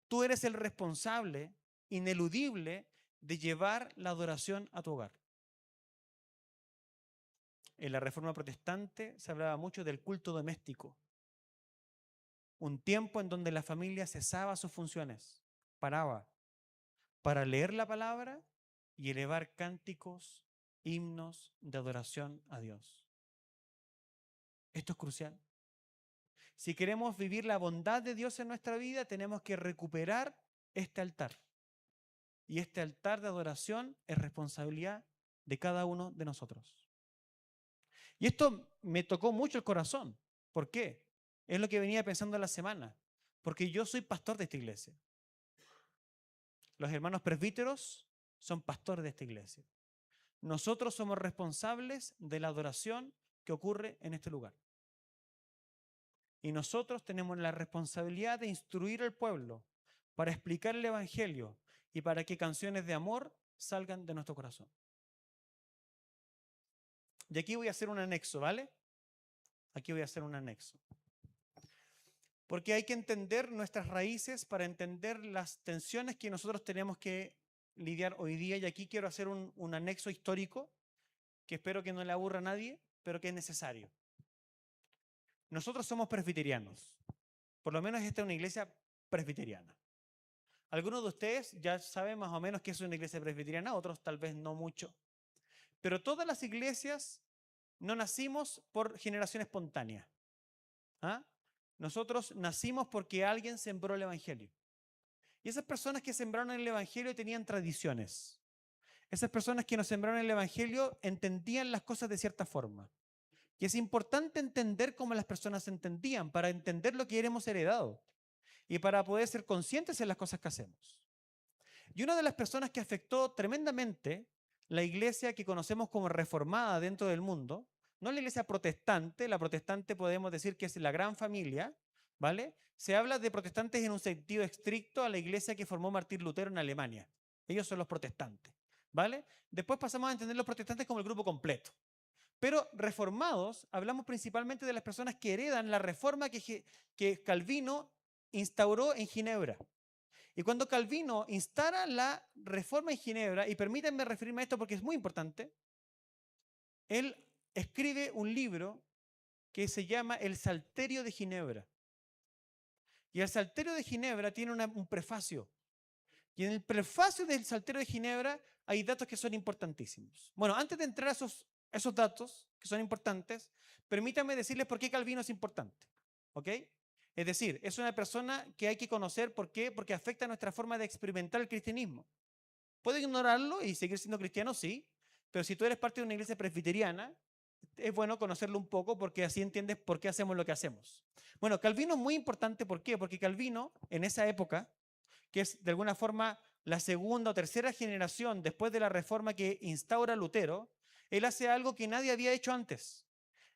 tú eres el responsable ineludible de llevar la adoración a tu hogar. En la Reforma Protestante se hablaba mucho del culto doméstico. Un tiempo en donde la familia cesaba sus funciones, paraba para leer la palabra y elevar cánticos, himnos de adoración a Dios. Esto es crucial. Si queremos vivir la bondad de Dios en nuestra vida, tenemos que recuperar este altar. Y este altar de adoración es responsabilidad de cada uno de nosotros. Y esto me tocó mucho el corazón. ¿Por qué? Es lo que venía pensando la semana. Porque yo soy pastor de esta iglesia. Los hermanos presbíteros son pastores de esta iglesia. Nosotros somos responsables de la adoración que ocurre en este lugar. Y nosotros tenemos la responsabilidad de instruir al pueblo para explicar el Evangelio y para que canciones de amor salgan de nuestro corazón. Y aquí voy a hacer un anexo, ¿vale? Aquí voy a hacer un anexo. Porque hay que entender nuestras raíces para entender las tensiones que nosotros tenemos que lidiar hoy día. Y aquí quiero hacer un anexo histórico que espero que no le aburra a nadie, pero que es necesario. Nosotros somos presbiterianos. Por lo menos esta es una iglesia presbiteriana. Algunos de ustedes ya saben más o menos qué es una iglesia presbiteriana, otros tal vez no mucho. Pero todas las iglesias no nacimos por generación espontánea. ¿Ah? Nosotros nacimos porque alguien sembró el Evangelio. Y esas personas que sembraron el Evangelio tenían tradiciones. Esas personas que nos sembraron el Evangelio entendían las cosas de cierta forma. Y es importante entender cómo las personas entendían para entender lo que hemos heredado y para poder ser conscientes en las cosas que hacemos. Y una de las personas que afectó tremendamente la iglesia que conocemos como reformada dentro del mundo, no la iglesia protestante, la protestante podemos decir que es la gran familia, ¿vale? Se habla de protestantes en un sentido estricto a la iglesia que formó Martín Lutero en Alemania. Ellos son los protestantes, ¿vale? Después pasamos a entender los protestantes como el grupo completo. Pero reformados, hablamos principalmente de las personas que heredan la reforma que Calvino instauró en Ginebra. Y cuando Calvino instala la reforma en Ginebra, y permítanme referirme a esto porque es muy importante, él escribe un libro que se llama El Salterio de Ginebra. Y el Salterio de Ginebra tiene un prefacio. Y en el prefacio del Salterio de Ginebra hay datos que son importantísimos. Bueno, antes de entrar a esos datos que son importantes, permítanme decirles por qué Calvino es importante. ¿Ok? Es decir, es una persona que hay que conocer. ¿Por qué? Porque afecta nuestra forma de experimentar el cristianismo. ¿Puedo ignorarlo y seguir siendo cristiano? Sí. Pero si tú eres parte de una iglesia presbiteriana, es bueno conocerlo un poco porque así entiendes por qué hacemos lo que hacemos. Bueno, Calvino es muy importante. ¿Por qué? Porque Calvino, en esa época, que es de alguna forma la segunda o tercera generación después de la reforma que instaura Lutero, él hace algo que nadie había hecho antes.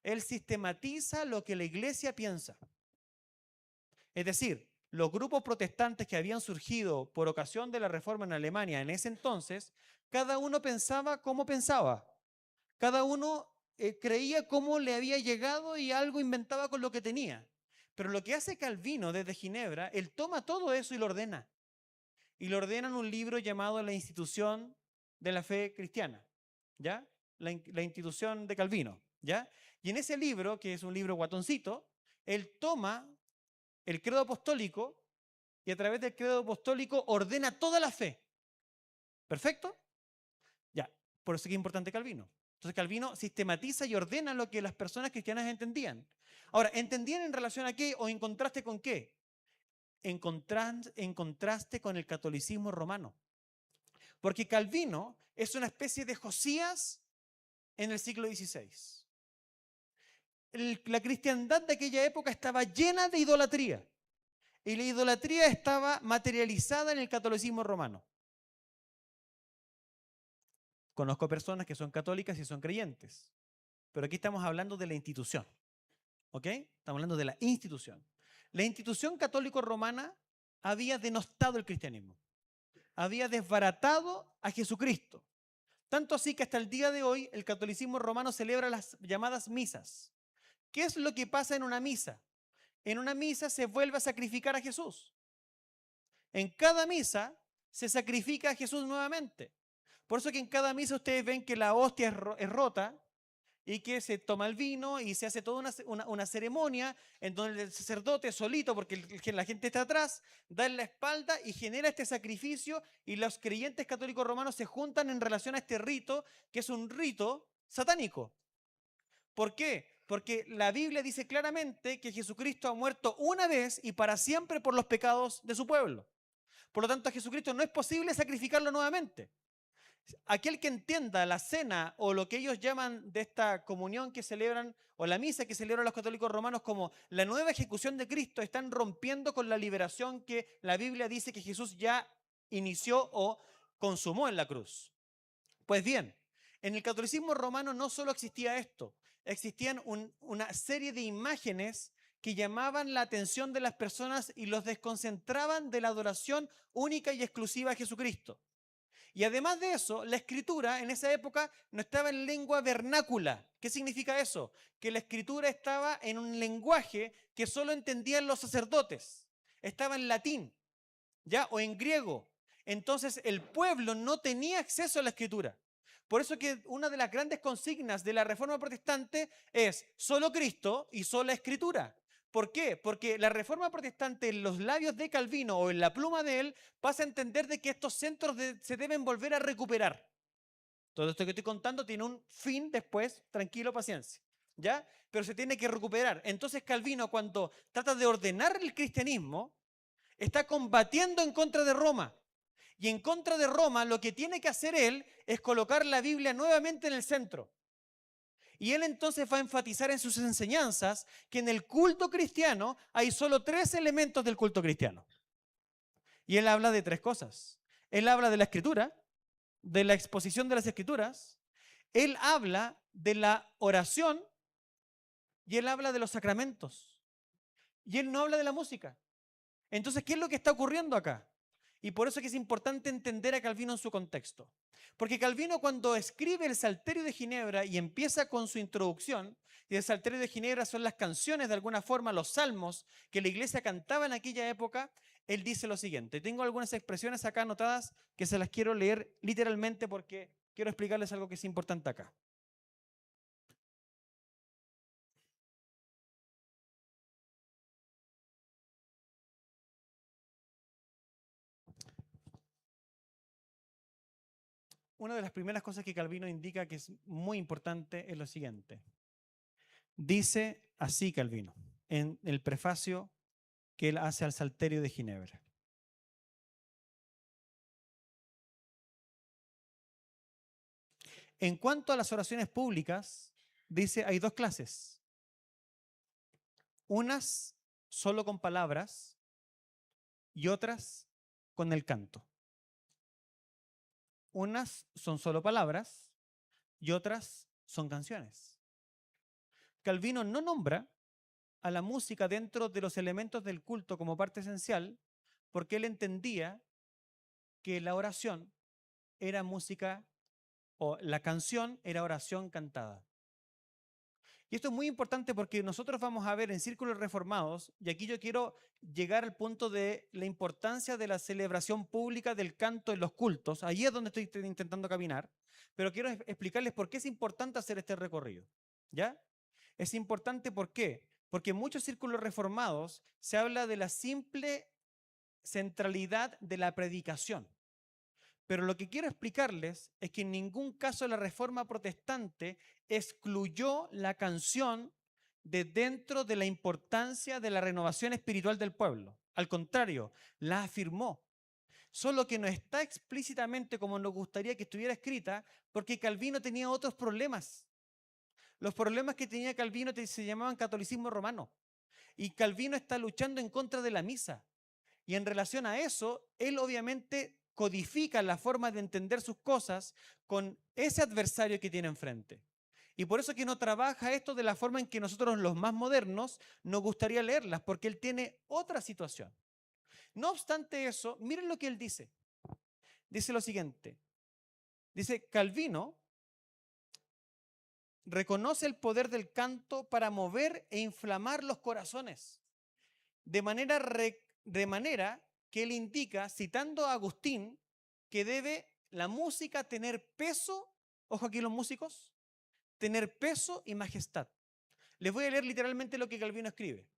Él sistematiza lo que la iglesia piensa. Es decir, los grupos protestantes que habían surgido por ocasión de la reforma en Alemania en ese entonces, cada uno pensaba como pensaba. Cada uno creía cómo le había llegado y algo inventaba con lo que tenía. Pero lo que hace Calvino desde Ginebra, él toma todo eso y lo ordena. Y lo ordena en un libro llamado La Institución de la Fe Cristiana, ¿ya? La institución de Calvino, ¿ya? Y en ese libro, que es un libro guatoncito, él toma el credo apostólico y a través del credo apostólico ordena toda la fe. ¿Perfecto? Ya, por eso es que es importante Calvino. Entonces Calvino sistematiza y ordena lo que las personas cristianas entendían. Ahora, ¿entendían en relación a qué o en contraste con qué? En contraste con el catolicismo romano. Porque Calvino es una especie de Josías en el siglo XVI. La cristiandad de aquella época estaba llena de idolatría. Y la idolatría estaba materializada en el catolicismo romano. Conozco personas que son católicas y son creyentes. Pero aquí estamos hablando de la institución. ¿Ok? Estamos hablando de la institución. La institución católico-romana había denostado el cristianismo. Había desbaratado a Jesucristo. Tanto así que hasta el día de hoy el catolicismo romano celebra las llamadas misas. ¿Qué es lo que pasa en una misa? En una misa se vuelve a sacrificar a Jesús. En cada misa se sacrifica a Jesús nuevamente. Por eso que en cada misa ustedes ven que la hostia es rota y que se toma el vino y se hace toda una ceremonia en donde el sacerdote solito, porque la gente está atrás, da en la espalda y genera este sacrificio, y los creyentes católicos romanos se juntan en relación a este rito, que es un rito satánico. ¿Por qué? Porque la Biblia dice claramente que Jesucristo ha muerto una vez y para siempre por los pecados de su pueblo. Por lo tanto, a Jesucristo no es posible sacrificarlo nuevamente. Aquel que entienda la cena o lo que ellos llaman de esta comunión que celebran o la misa que celebran los católicos romanos como la nueva ejecución de Cristo, están rompiendo con la liberación que la Biblia dice que Jesús ya inició o consumó en la cruz. Pues bien, en el catolicismo romano no solo existía esto, existían una serie de imágenes que llamaban la atención de las personas y los desconcentraban de la adoración única y exclusiva a Jesucristo. Y además de eso, la escritura en esa época no estaba en lengua vernácula. ¿Qué significa eso? Que la escritura estaba en un lenguaje que solo entendían los sacerdotes. Estaba en latín, ¿ya? O en griego. Entonces el pueblo no tenía acceso a la escritura. Por eso que una de las grandes consignas de la Reforma Protestante es solo Cristo y sola escritura. ¿Por qué? Porque la Reforma Protestante en los labios de Calvino o en la pluma de él pasa a entender de que estos centros se deben volver a recuperar. Todo esto que estoy contando tiene un fin después, tranquilo, paciencia, ¿ya? Pero se tiene que recuperar. Entonces Calvino, cuando trata de ordenar el cristianismo, está combatiendo en contra de Roma. Y en contra de Roma, lo que tiene que hacer él es colocar la Biblia nuevamente en el centro. Y él entonces va a enfatizar en sus enseñanzas que en el culto cristiano hay solo 3 elementos del culto cristiano. Y él habla de 3 cosas. Él habla de la escritura, de la exposición de las escrituras, él habla de la oración y él habla de los sacramentos. Y él no habla de la música. Entonces, ¿qué es lo que está ocurriendo acá? Y por eso es que es importante entender a Calvino en su contexto. Porque Calvino, cuando escribe el Salterio de Ginebra y empieza con su introducción, y el Salterio de Ginebra son las canciones, de alguna forma, los salmos que la iglesia cantaba en aquella época, él dice lo siguiente. Tengo algunas expresiones acá anotadas que se las quiero leer literalmente porque quiero explicarles algo que es importante acá. Una de las primeras cosas que Calvino indica que es muy importante es lo siguiente. Dice así Calvino, en el prefacio que él hace al Salterio de Ginebra. En cuanto a las oraciones públicas, dice, hay 2 clases. Unas solo con palabras y otras con el canto. Unas son solo palabras y otras son canciones. Calvino no nombra a la música dentro de los elementos del culto como parte esencial porque él entendía que la oración era música o la canción era oración cantada. Y esto es muy importante porque nosotros vamos a ver en círculos reformados, y aquí yo quiero llegar al punto de la importancia de la celebración pública del canto en los cultos. Ahí es donde estoy intentando caminar, pero quiero explicarles por qué es importante hacer este recorrido, ¿ya? Es importante, ¿por qué? Porque en muchos círculos reformados se habla de la simple centralidad de la predicación. Pero lo que quiero explicarles es que en ningún caso la Reforma Protestante excluyó la canción de dentro de la importancia de la renovación espiritual del pueblo. Al contrario, la afirmó. Solo que no está explícitamente como nos gustaría que estuviera escrita, porque Calvino tenía otros problemas. Los problemas que tenía Calvino se llamaban catolicismo romano. Y Calvino está luchando en contra de la misa. Y en relación a eso, él obviamente codifica la forma de entender sus cosas con ese adversario que tiene enfrente. Y por eso que no trabaja esto de la forma en que nosotros los más modernos nos gustaría leerlas, porque él tiene otra situación. No obstante eso, miren lo que él dice. Dice lo siguiente. Dice, Calvino reconoce el poder del canto para mover e inflamar los corazones, de manera que él indica, citando a Agustín, que debe la música tener peso, ojo aquí los músicos, tener peso y majestad. Les voy a leer literalmente lo que Calvino escribe.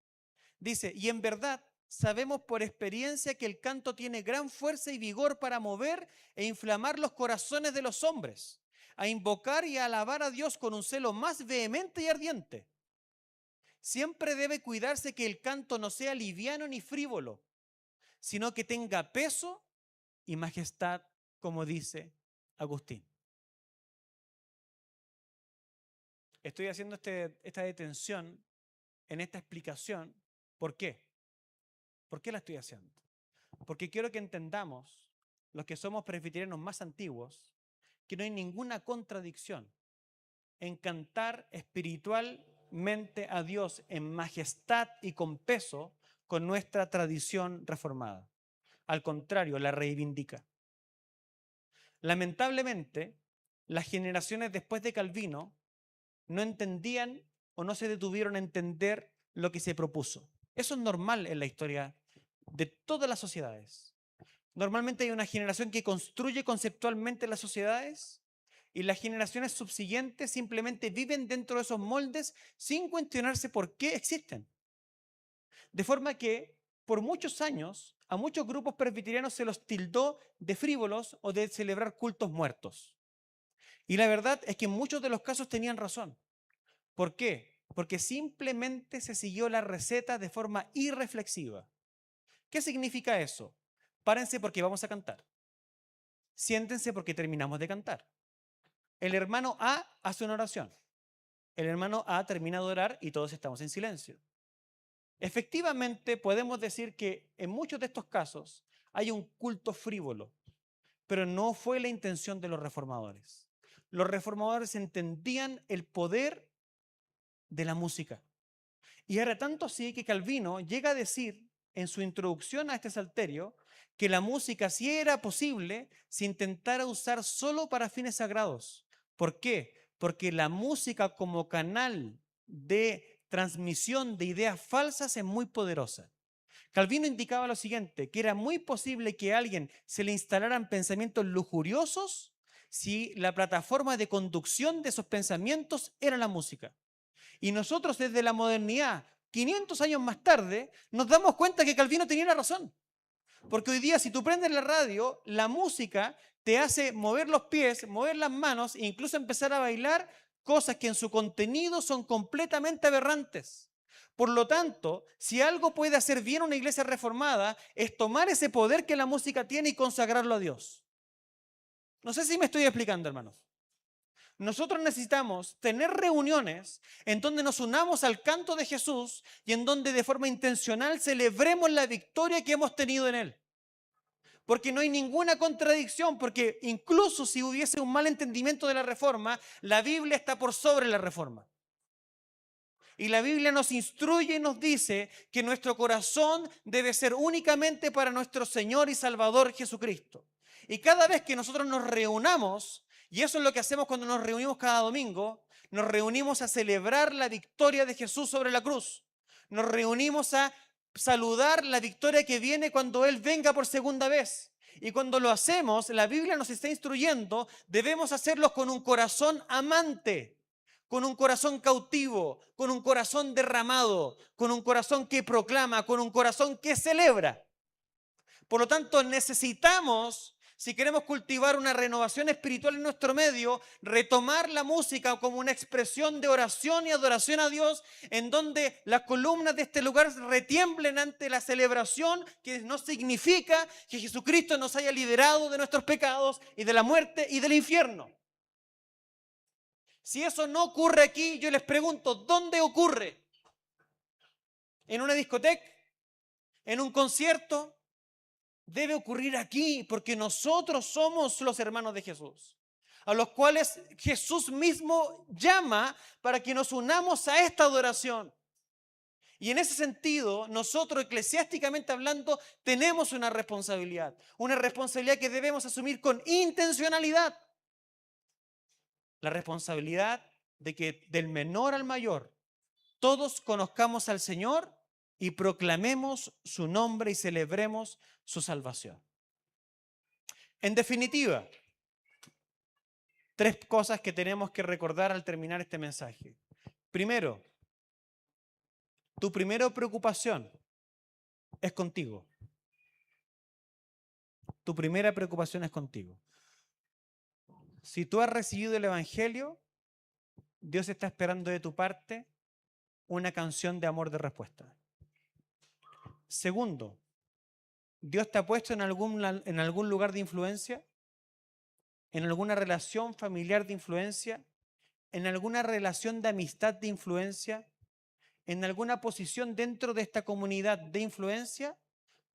Dice, y en verdad sabemos por experiencia que el canto tiene gran fuerza y vigor para mover e inflamar los corazones de los hombres, a invocar y a alabar a Dios con un celo más vehemente y ardiente. Siempre debe cuidarse que el canto no sea liviano ni frívolo, sino que tenga peso y majestad, como dice Agustín. Estoy haciendo esta detención en esta explicación. ¿Por qué? ¿Por qué la estoy haciendo? Porque quiero que entendamos, los que somos presbiterianos más antiguos, que no hay ninguna contradicción en cantar espiritualmente a Dios en majestad y con peso con nuestra tradición reformada. Al contrario, la reivindica. Lamentablemente, las generaciones después de Calvino no entendían o no se detuvieron a entender lo que se propuso. Eso es normal en la historia de todas las sociedades. Normalmente hay una generación que construye conceptualmente las sociedades y las generaciones subsiguientes simplemente viven dentro de esos moldes sin cuestionarse por qué existen. De forma que por muchos años a muchos grupos presbiterianos se los tildó de frívolos o de celebrar cultos muertos. Y la verdad es que en muchos de los casos tenían razón. ¿Por qué? Porque simplemente se siguió la receta de forma irreflexiva. ¿Qué significa eso? Párense porque vamos a cantar. Siéntense porque terminamos de cantar. El hermano A hace una oración. El hermano A termina de orar y todos estamos en silencio. Efectivamente, podemos decir que en muchos de estos casos hay un culto frívolo, pero no fue la intención de los reformadores. Los reformadores entendían el poder de la música. Y era tanto así que Calvino llega a decir en su introducción a este salterio que la música, si era posible, se intentara usar solo para fines sagrados. ¿Por qué? Porque la música como canal de transmisión de ideas falsas es muy poderosa. Calvino indicaba lo siguiente, que era muy posible que a alguien se le instalaran pensamientos lujuriosos si la plataforma de conducción de esos pensamientos era la música. Y nosotros desde la modernidad, 500 años más tarde, nos damos cuenta que Calvino tenía la razón. Porque hoy día si tú prendes la radio, la música te hace mover los pies, mover las manos e incluso empezar a bailar cosas que en su contenido son completamente aberrantes. Por lo tanto, si algo puede hacer bien una iglesia reformada, es tomar ese poder que la música tiene y consagrarlo a Dios. No sé si me estoy explicando, hermanos. Nosotros necesitamos tener reuniones en donde nos unamos al canto de Jesús y en donde de forma intencional celebremos la victoria que hemos tenido en Él. Porque no hay ninguna contradicción, porque incluso si hubiese un mal entendimiento de la reforma, la Biblia está por sobre la reforma. Y la Biblia nos instruye y nos dice que nuestro corazón debe ser únicamente para nuestro Señor y Salvador Jesucristo. Y cada vez que nosotros nos reunamos, y eso es lo que hacemos cuando nos reunimos cada domingo, nos reunimos a celebrar la victoria de Jesús sobre la cruz. Nos reunimos a saludar la victoria que viene cuando Él venga por segunda vez. Y cuando lo hacemos, la Biblia nos está instruyendo, debemos hacerlo con un corazón amante, con un corazón cautivo, con un corazón derramado, con un corazón que proclama, con un corazón que celebra. Por lo tanto, necesitamos, si queremos cultivar una renovación espiritual en nuestro medio, retomar la música como una expresión de oración y adoración a Dios, en donde las columnas de este lugar retiemblen ante la celebración, que no significa que Jesucristo nos haya liberado de nuestros pecados y de la muerte y del infierno. Si eso no ocurre aquí, yo les pregunto, ¿dónde ocurre? ¿En una discoteca? ¿En un concierto? Debe ocurrir aquí, porque nosotros somos los hermanos de Jesús, a los cuales Jesús mismo llama para que nos unamos a esta adoración. Y en ese sentido, nosotros, eclesiásticamente hablando, tenemos una responsabilidad que debemos asumir con intencionalidad. La responsabilidad de que del menor al mayor, todos conozcamos al Señor y proclamemos su nombre y celebremos su salvación. En definitiva, 3 cosas que tenemos que recordar al terminar este mensaje. Primero, tu primera preocupación es contigo. Tu primera preocupación es contigo. Si tú has recibido el Evangelio, Dios está esperando de tu parte una canción de amor de respuesta. Segundo, Dios te ha puesto en algún lugar de influencia, en alguna relación familiar de influencia, en alguna relación de amistad de influencia, en alguna posición dentro de esta comunidad de influencia.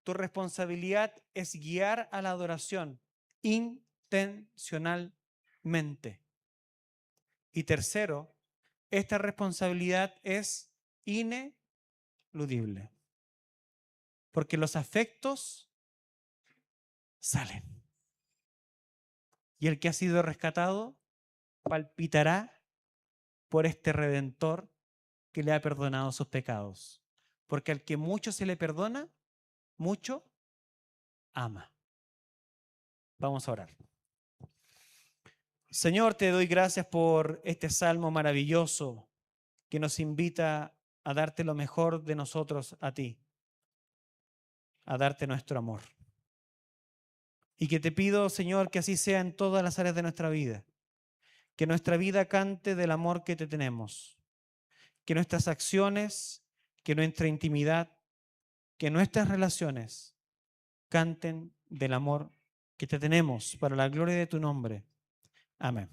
Tu responsabilidad es guiar a la adoración intencionalmente. Y tercero, esta responsabilidad es ineludible, porque los afectos salen. Y el que ha sido rescatado palpitará por este Redentor que le ha perdonado sus pecados. Porque al que mucho se le perdona, mucho ama. Vamos a orar. Señor, te doy gracias por este salmo maravilloso que nos invita a darte lo mejor de nosotros a ti, a darte nuestro amor. Y que te pido, Señor, que así sea en todas las áreas de nuestra vida, que nuestra vida cante del amor que te tenemos, que nuestras acciones, que nuestra intimidad, que nuestras relaciones canten del amor que te tenemos para la gloria de tu nombre. Amén.